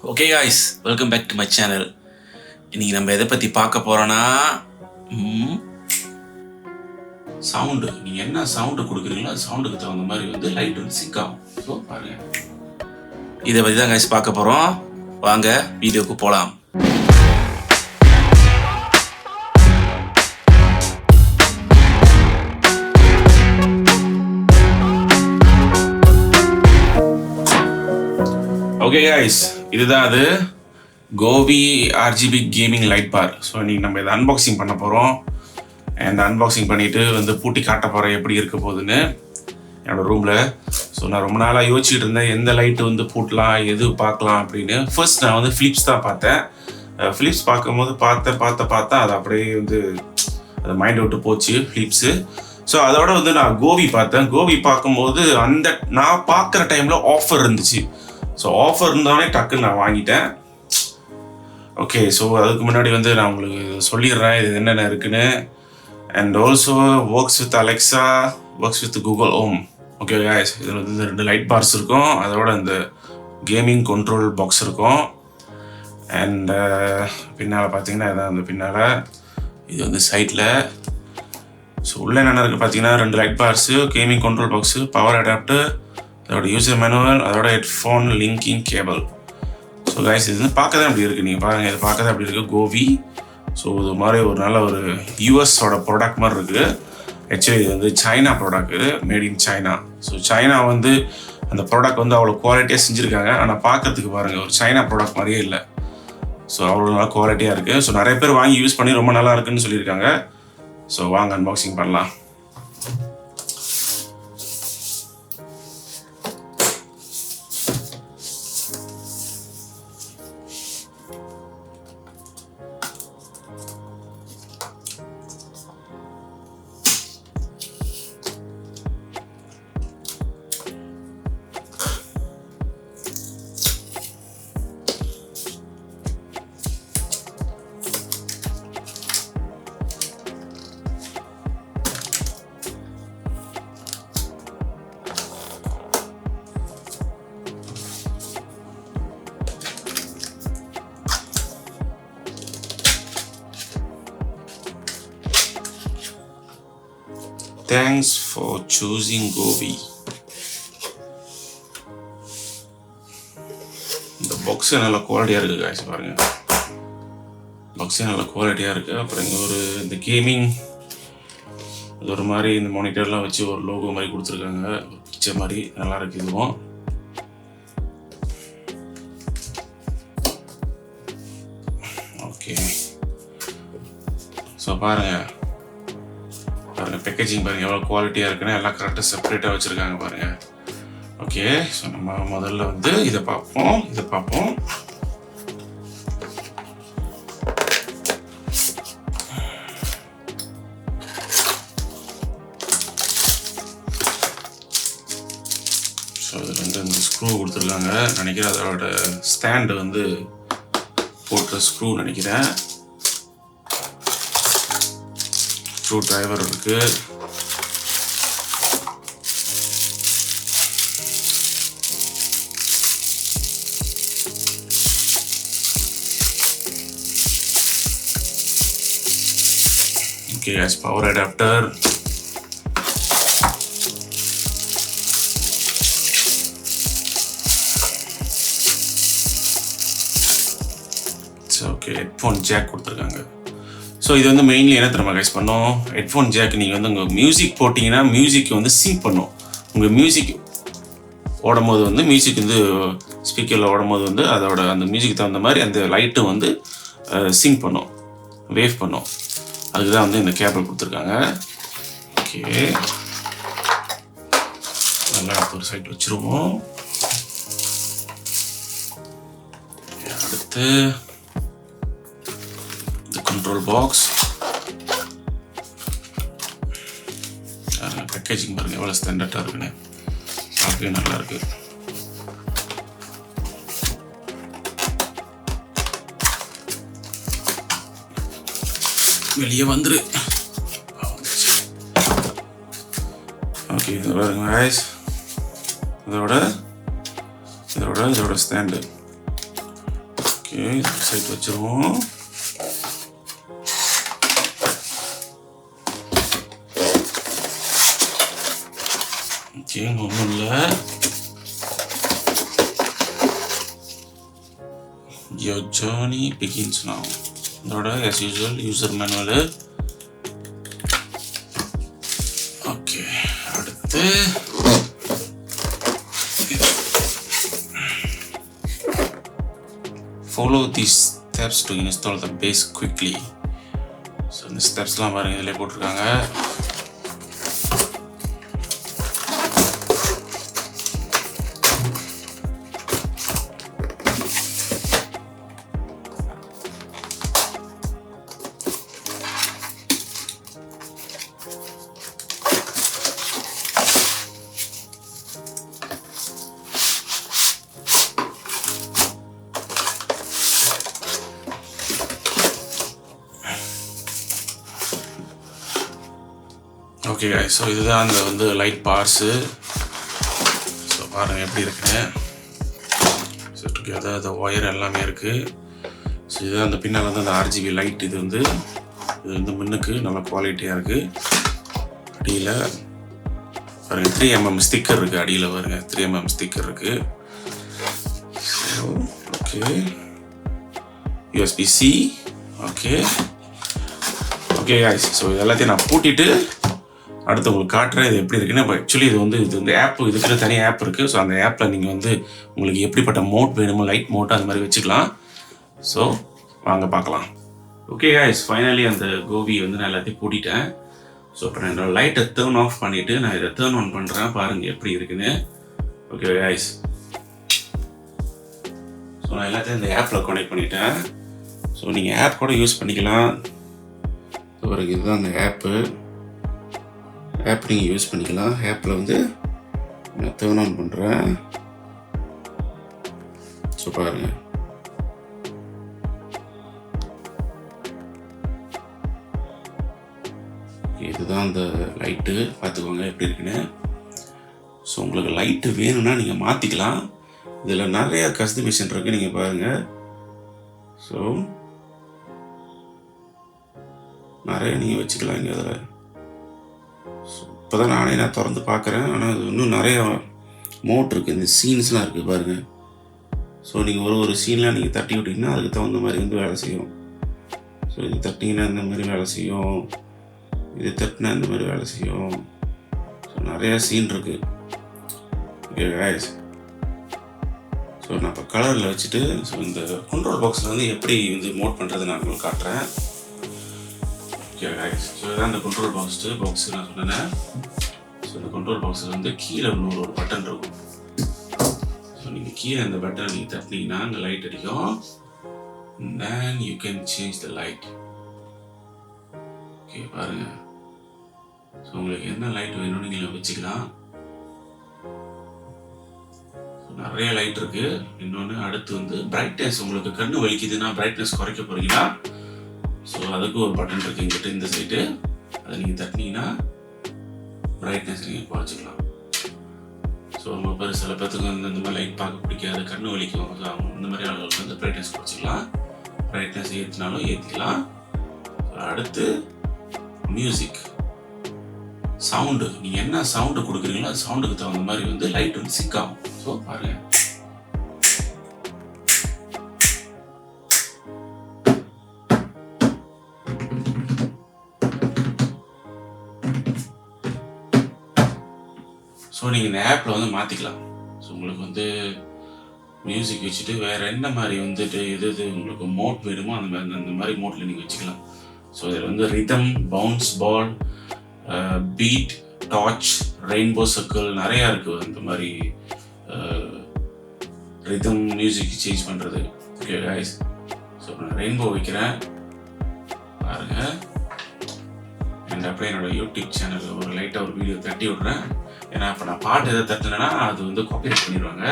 Okay guys, welcome back to my channel. இன்றைக்கி நம்ம எதை பற்றி பார்க்க போகிறோன்னா சவுண்டு. நீங்கள் என்ன சவுண்டு கொடுக்குறீங்களோ அது சவுண்டுக்கு தகுந்த மாதிரி வந்து லைட் வந்து சிங்க் ஆகும். ஸோ பாருங்கள், இதை பற்றி தான் காய்ஸ் பார்க்க போகிறோம். வாங்க வீடியோவுக்கு போகலாம். ஓகே காய்ஸ், இதுதான் அது Govee RGBIC கேமிங் லைட் பார். ஸோ இன்றைக்கி நம்ம இதை அன்பாக்சிங் பண்ண போகிறோம். அண்ட் அன்பாக்சிங் பண்ணிவிட்டு வந்து பூட்டி காட்ட போகிறேன் எப்படி இருக்க போகுதுன்னு என்னோடய ரூமில். ஸோ நான் ரொம்ப நாளாக யோசிச்சுட்டு இருந்தேன் எந்த லைட்டு வந்து பூட்டலாம், எது பார்க்கலாம் அப்படின்னு. ஃபர்ஸ்ட் நான் வந்து ஃபிலிப்ஸ் தான் பார்த்தேன். ஃபிலிப்ஸ் பார்க்கும்போது பார்த்தா அது அப்படியே வந்து அது மைண்ட் விட்டு போச்சு ஃபிலிப்ஸு. ஸோ அதோட வந்து நான் Govee பார்த்தேன். Govee பார்க்கும்போது நான் பார்க்குற டைமில் ஆஃபர் இருந்துச்சு. ஸோ ஆஃபர் இருந்தோடனே டக்குன்னு நான் வாங்கிட்டேன். ஓகே, ஸோ அதுக்கு முன்னாடி வந்து நான் உங்களுக்கு சொல்லிடுறேன் இது என்னென்ன இருக்குன்னு. And also works with Alexa, works with Google home. Okay guys, இதில் வந்து 2 லைட் பார்ஸ் இருக்கும். அதோட இந்த கேமிங் கண்ட்ரோல் பாக்ஸ் இருக்கும். அண்ட் பின்னால் பார்த்தீங்கன்னா இதான் அந்த பின்னால் இது வந்து சைட்டில். ஸோ உள்ளே என்னென்ன இருக்குது பார்த்தீங்கன்னா 2 light bars, gaming control box, power adapter, அதோட யூசர் மேனுவல், அதோட headphone linking cable. So guys, இது வந்து பார்க்க தான் அப்படி இருக்குது. நீங்கள் பாருங்கள், இது பார்க்க தான் அப்படி இருக்குது Govee. ஸோ இது மாதிரி ஒரு நல்ல ஒரு யூஎஸோட ப்ராடக்ட் மாதிரி இருக்குது. ஆக்சுவலி இது வந்து China product, made in China. So China வந்து அந்த ப்ராடக்ட் வந்து அவ்வளோ குவாலிட்டியாக செஞ்சுருக்காங்க. ஆனால் பார்க்கறதுக்கு பாருங்கள் ஒரு சைனா ப்ராடக்ட் மாதிரியே இல்லை. ஸோ அவ்வளோ நல்லா குவாலிட்டியாக இருக்குது. ஸோ நிறைய பேர் வாங்கி யூஸ் பண்ணி ரொம்ப நல்லா இருக்குன்னு சொல்லியிருக்காங்க. ஸோ வாங்க அன்பாக்சிங் பண்ணலாம். Thanks for choosing Govee. இந்த பாக்ஸு நல்ல குவாலிட்டியாக இருக்குது காய்ச்சி பாருங்கள். பாக்ஸே நல்ல குவாலிட்டியாக இருக்குது. அப்புறம் இங்கே ஒரு இந்த கேமிங் இது ஒரு மாதிரி இந்த மானிட்டர்லாம் வச்சு ஒரு லோகோ மாதிரி கொடுத்துருக்காங்க, ஒரு பிக்சர் மாதிரி நல்லா இருக்குது. இதுவும் ஓகே. ஸோ பாருங்கள் பேக்கேஜிங் பாருங்கள் எவ்வளோ குவாலிட்டியாக இருக்குன்னு, எல்லாம் கரெக்டாக செப்பரேட்டாக வச்சுருக்காங்க பாருங்கள். ஓகே, ஸோ நம்ம முதல்ல வந்து இதை பார்ப்போம். ஸோ இதில் வந்து இந்த ஸ்க்ரூ கொடுத்துருக்காங்க நினைக்கிறேன். அதோட ஸ்டாண்டு வந்து போட்ட ஸ்க்ரூ நினைக்கிறேன். ஸ்க்ரூ டிரைவர் இருக்குது. Okay, power adapter. Okay, headphone jack கொடுத்துருக்காங்க. ஸோ இது வந்து மெயின்லி என்ன தெரியுமா கைஸ் பண்ணோம், ஹெட்ஃபோன் ஜாக் நீங்கள் வந்து உங்கள் மியூசிக் போட்டிங்கன்னா மியூசிக் வந்து சிங்க் பண்ணும். உங்கள் மியூசிக் ஓடும்போது வந்து மியூசிக் வந்து ஸ்பீக்கரில் ஓடும்போது வந்து அதோட அந்த மியூசிக் தகுந்த மாதிரி அந்த லைட்டும் வந்து சிங்க் பண்ணும், வேவ் பண்ணும். அதுக்கு தான் வந்து இந்த கேபிள் கொடுத்துருக்காங்க. ஓகே, நல்லா ஒரு சைட் வச்சுருவோம். அடுத்து கண்ட்ரோல் பாக்ஸ். பேக்கேஜிங் பாருங்கள் எவ்வளோ ஸ்டாண்டர்டாக இருக்குன்னு, பார்க்கவே நல்லா இருக்குது. வெளியே வந்துரு. ஓகே, இது பாருங்க guys, இதோட ஸ்டாண்டு. ஓகே, சைட் வச்சிருவோம். ஓகே, ஒன்றும் இல்லை. Your journey begins now. இதோட as usual user manual. Okay, அடுத்து follow these steps to install the base quickly. So இந்த ஸ்டெப்ஸ்லாம் பாருங்கள், இதில் போட்டிருக்காங்க. ஓகே guys, ஸோ இதுதான் அந்த வந்து லைட் பார்ஸு. ஸோ பாருங்கள் எப்படி இருக்குன்னு. ஸோ டுகெதர் அந்த ஒயர் எல்லாமே இருக்குது. ஸோ இதுதான் அந்த பின்னால் வந்து அந்த ஆர்ஜிபி லைட். இது வந்து மின்னுக்கு நல்ல குவாலிட்டியாக இருக்குது. அடியில் பாருங்கள் 3mm ஸ்டிக்கர் இருக்குது. அடியில் பாருங்கள் 3mm ஸ்டிக்கர் இருக்குது. So okay, USB-C. Okay guys, so இது எல்லாத்தையும் நான் பூட்டிட்டு அடுத்து உங்களுக்கு காட்டுறேன் இது எப்படி இருக்குன்னு. ஆக்சுவலி இது வந்து ஆப், இதுக்குன்னு தனி ஆப் இருக்குது. ஸோ அந்த ஆப்பில் நீங்கள் வந்து உங்களுக்கு எப்படிப்பட்ட மோட் வேணுமோ, லைட் மோட் அது மாதிரி வச்சுக்கலாம். ஸோ வாங்க பார்க்கலாம். ஓகே guys, ஃபைனலி அந்த கோவி வந்து நான் எல்லாத்தையும் பூட்டிட்டேன். ஸோ இப்போ நான் என்னோடய லைட்டை டர்ன் ஆஃப் பண்ணிவிட்டு நான் இதை டர்ன் ஆன் பண்ணுறேன். பாருங்கள் எப்படி இருக்குன்னு. ஓகே guys, ஸோ நான் எல்லாத்தையும் இந்த ஆப்பில் கனெக்ட் பண்ணிட்டேன். ஸோ நீங்கள் ஆப் கூட யூஸ் பண்ணிக்கலாம். பாருங்கள், இதுதான் அந்த ஆப் நீங்கள் யூஸ் பண்ணிக்கலாம். ஆப்பில் வந்து நான் டர்ன் ஆன் பண்ணுறேன். ஸோ பாருங்கள், இதுதான் அந்த லைட்டு. பார்த்துக்கோங்க எப்படி இருக்குன்னு. ஸோ உங்களுக்கு லைட்டு வேணும்னா நீங்கள் மாற்றிக்கலாம். இதில் நிறைய கஸ்டமைசேஷன் இருக்குது, நீங்கள் பாருங்கள். ஸோ நிறைய நீங்கள் வச்சுக்கலாம் இங்கே அதில். இப்போ தான் நான் திறந்து பார்க்குறேன். ஆனால் அது இன்னும் நிறைய மோட் இருக்குது. இந்த சீன்ஸ்லாம் இருக்குது பாருங்கள். ஸோ நீங்கள் ஒரு சீன்லாம் நீங்கள் தட்டி விட்டிங்கன்னா அதுக்கு தகுந்த மாதிரி வந்து வேலை செய்யும். ஸோ இது தட்டிங்கன்னா இந்த மாதிரி வேலை செய்யும், இது தட்டினா இந்த மாதிரி வேலை செய்யும். ஸோ நிறையா சீன் இருக்குது. ஓகே guys, ஸோ நான் இப்போ கலரில் வச்சுட்டு ஸோ இந்த கண்ட்ரோல் பாக்ஸில் வந்து எப்படி வந்து மோட் பண்ணுறது நான் உங்களுக்கு காட்டுறேன். ஓகே guys, ஸோ இதான் இந்த கண்ட்ரோல் பாக்ஸு நான் சொன்னேன். ஸோ இந்த கண்ட்ரோல் பாக்ஸில் வந்து கீழே ஒரு பட்டன் இருக்கும். ஸோ நீங்கள் கீழே இந்த பட்டனை நீங்கள் தட்டினீங்கன்னா அந்த லைட் அடிக்கும். then you can change the light. Okay பாருங்கள். ஸோ உங்களுக்கு என்ன லைட் வேணும்னு நீங்கள் வச்சுக்கலாம். ஸோ நிறைய லைட் இருக்குது. இன்னொன்று அடுத்து வந்து பிரைட்னஸ். உங்களுக்கு கண்ணு வலிக்குதுன்னா பிரைட்னஸ் குறைக்க போகிறீங்கன்னா ஸோ அதுக்கு ஒரு பட்டன் இருக்குது எங்கிட்ட இந்த சைடு. அதை நீங்கள் தட்டினீங்கன்னா பிரைட்னஸ் நீங்கள் குறைச்சிக்கலாம். ஸோ ரொம்ப பேர் சில பேர்த்துக்கு வந்து இந்த மாதிரி லைட் பார்க்க பிடிக்காது, கண்ணு வலிக்கும். ஸோ அவங்க இந்த மாதிரி ஆளுகளுக்கு வந்து பிரைட்னஸ் குறைச்சிக்கலாம். பிரைட்னஸ் ஏற்றினாலும் ஏற்றிக்கலாம். அடுத்து மியூசிக், சவுண்டு. நீங்கள் என்ன சவுண்டு கொடுக்குறீங்களோ அந்த சவுண்டுக்கு தகுந்த மாதிரி வந்து லைட் வந்து சிங்க் ஆகும். ஸோ பாருங்கள், ஸோ நீங்கள் இந்த ஆப்பில் வந்து மாற்றிக்கலாம். ஸோ உங்களுக்கு வந்து மியூசிக் வச்சுட்டு வேறு என்ன மாதிரி வந்துட்டு எது உங்களுக்கு மோட் வேணுமோ அந்த மாதிரி மோட்டில் நீங்கள் வச்சுக்கலாம். ஸோ இதில் வந்து ரிதம், பவுன்ஸ் பால், பீட், டார்ச், ரெயின்போ சர்க்கிள் நிறையா இருக்குது. அந்த மாதிரி ரிதம் மியூசிக் சேஞ்ச் பண்ணுறது. ஓகே guys, ஸோ நான் ரெயின்போ வைக்கிறேன் பாருங்கள். அண்ட் அப்படியே என்னோடய யூடியூப் சேனலில் ஒரு லைட்டாக ஒரு வீடியோ தட்டி விட்றேன். ஏன்னா இப்போ நான் பாட்டு எதை தட்டினேன்னா அது வந்து காப்பிரைட் பண்ணிடுவாங்க.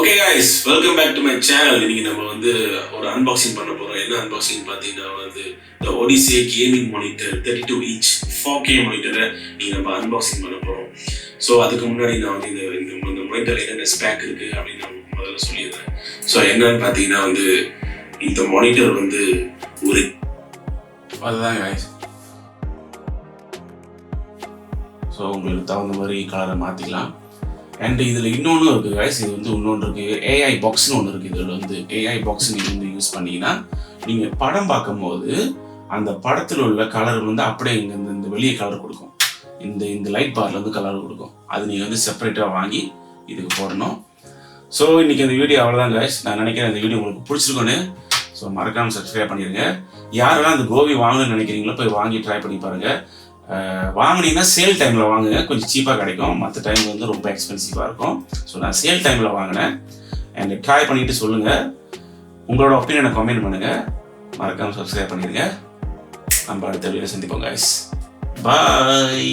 Okay guys, welcome back to my channel. இன்னைக்கு நம்ம வந்து ஒரு அன்பாக்சிங் பண்ண போறோம். என்ன அன்பாக்சிங் பார்த்தீங்கன்னா வந்து இந்த ஒடிசே கேமிங் மானிட்டர் 32 இன்ச் 4K மானிட்டரை நீங்க நம்ம அன்பாக்சிங் பண்ண போறோம். ஸோ அதுக்கு முன்னாடி நான் வந்து இந்த மானிட்டர் என்னென்ன ஸ்பேக் இருக்கு அப்படின்னு நான் முதல்ல சொல்லிடுறேன். ஸோ என்னன்னு பார்த்தீங்கன்னா வந்து இந்த மானிட்டர் வந்து ஒரு அதுதான் கைஸ். ஸோ உங்களுக்கு தகுந்த மாதிரி கலரை மாற்றிக்கலாம். அண்ட் இதில் இன்னொன்று இருக்குது கைஸ். இது வந்து இன்னொன்று இருக்குது, ஏஐ பாக்ஸ்னு ஒன்று இருக்குது. இதில் வந்து ஏஐ பாக்ஸ் நீங்கள் வந்து யூஸ் பண்ணிங்கன்னா நீங்கள் படம் பார்க்கும்போது அந்த படத்தில் உள்ள கலர் வந்து அப்படியே இங்கே இந்த வெளியே கலர் கொடுக்கும். இந்த லைட் பாரில் வந்து கலர் கொடுக்கும். அது நீங்கள் வந்து செப்பரேட்டாக வாங்கி இதுக்கு போடணும். ஸோ இன்றைக்கி இந்த வீடியோ அவ்வளோதான் கைஸ். நான் நினைக்கிறேன் இந்த வீடியோ உங்களுக்கு பிடிச்சிருக்கோன்னு. ஸோ மறக்காமல் சப்ஸ்கிரைப் பண்ணிடுங்க. யாரெல்லாம் அந்த கோவி வாங்கணும்னு நினைக்கிறீங்களோ போய் வாங்கி ட்ரை பண்ணி பாருங்கள். வாங்கினீங்கன்னா சேல் டைமில் வாங்குங்க, கொஞ்சம் சீப்பாக கிடைக்கும். மற்ற டைம் வந்து ரொம்ப எக்ஸ்பென்சிவாக இருக்கும். ஸோ நான் சேல் டைமில் வாங்கினேன். அண்ட் ட்ரை பண்ணிவிட்டு சொல்லுங்கள். உங்களோட ஒப்பீனியனை கமெண்ட் பண்ணுங்கள். மறக்காமல் சப்ஸ்கிரைப் பண்ணிடுங்க. நம்ம அடுத்த வீடியோ சந்திப்போம் கைஸ். பாய்.